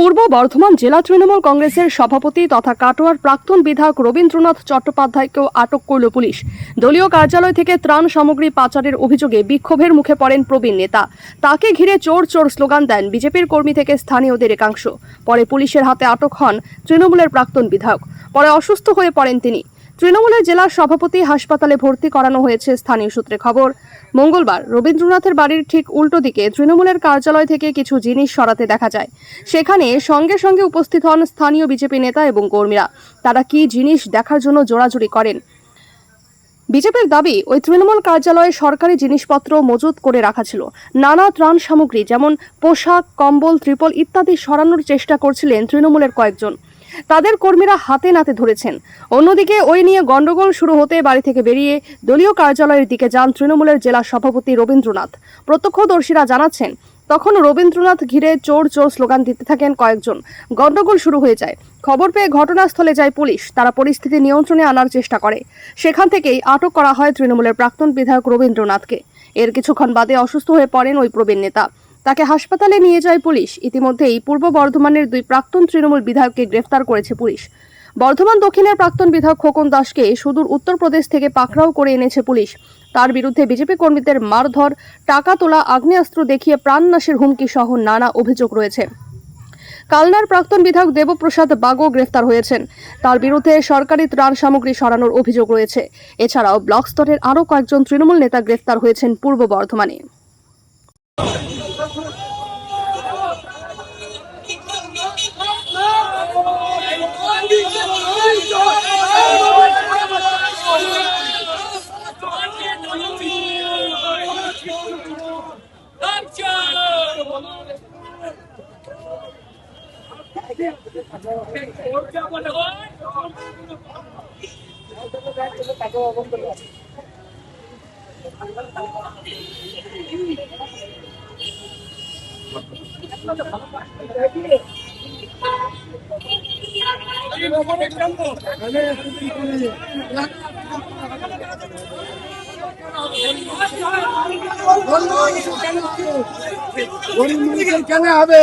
পূর্ব বর্ধমান জেলা তৃণমূল কংগ্রেসের সভাপতি তথা কাটোয়ার প্রাক্তন বিধায়ক রবীন্দ্রনাথ চট্টোপাধ্যায়কেও আটক করল পুলিশ। দলীয় কার্যালয় থেকে ত্রাণ সামগ্রী পাচারের অভিযোগে বিক্ষোভের মুখে পড়েন প্রবীণ নেতা। তাকে ঘিরে চোর চোর স্লোগান দেন বিজেপির কর্মী থেকে স্থানীয়দের একাংশ। পরে পুলিশের হাতে আটক হন তৃণমূলের প্রাক্তন বিধায়ক। পরে অসুস্থ হয়ে পড়েন তিনি। তৃণমূলের জেলা সভাপতি হাসপাতালে ভর্তি করানো হয়েছে। স্থানীয় সূত্রে খবর, মঙ্গলবার রবীন্দ্রনাথের বাড়ির ঠিক উল্টো দিকে তৃণমূলের কার্যালয় থেকে কিছু জিনিস সরাতে দেখা যায়। সেখানে সঙ্গে সঙ্গে উপস্থিত হন স্থানীয় বিজেপি নেতা এবং কর্মীরা। তারা কি জিনিস দেখার জন্য জোরাজুরি করেন। বিজেপির দাবি, ওই তৃণমূল কার্যালয়ে সরকারি জিনিসপত্র মজুত করে রাখা ছিল। নানা ত্রাণ সামগ্রী যেমন পোশাক, কম্বল, ত্রিপল ইত্যাদি সরানোর চেষ্টা করছিলেন তৃণমূলের কয়েকজন। তাদের কর্মীরা হাতে নাতে ধরেছেন। অন্যদিকে ওই নিয়ে গন্ডগোল শুরু হতে বাড়ি থেকে বেরিয়ে দলীয় কার্যালয়ের দিকে যান তৃণমূলের জেলা সভাপতি রবীন্দ্রনাথ। প্রত্যক্ষদর্শীরা জানাচ্ছেন, তখন রবীন্দ্রনাথ ঘিরে চোর চোর স্লোগান দিতে থাকেন কয়েকজন। গন্ডগোল শুরু হয়ে যায়। খবর পেয়ে ঘটনাস্থলে যায় পুলিশ। তারা পরিস্থিতি নিয়ন্ত্রণে আনার চেষ্টা করে। সেখান থেকেই আটক করা হয় তৃণমূলের প্রাক্তন বিধায়ক রবীন্দ্রনাথকে। এর কিছুক্ষণ বাদে অসুস্থ হয়ে পড়েন ওই প্রবীণ নেতা। তাকে হাসপাতালে নিয়ে যায় পুলিশ। ইতিমধ্যেই পূর্ব বর্ধমানের দুই প্রাক্তন তৃণমূল বিধায়ককে গ্রেফতার করেছে পুলিশ। বর্ধমান দক্ষিণের প্রাক্তন বিধায়ক খোকন দাসকে সুদূর উত্তরপ্রদেশ থেকে পাকড়াও করে এনেছে পুলিশ। তার বিরুদ্ধে বিজেপি কর্মীদের মারধর, টাকা তোলা, আগ্নেয়াস্ত্র দেখিয়ে প্রাণনাশের হুমকি সহ নানা অভিযোগ রয়েছে। কালনার প্রাক্তন বিধায়ক দেবপ্রসাদ বাগও গ্রেফতার হয়েছেন। তার বিরুদ্ধে সরকারি ত্রাণ সামগ্রী সরানোর অভিযোগ রয়েছে। এছাড়াও ব্লক স্তরের আরও কয়েকজন তৃণমূল নেতা গ্রেফতার হয়েছেন পূর্ব বর্ধমানে। কেন হবে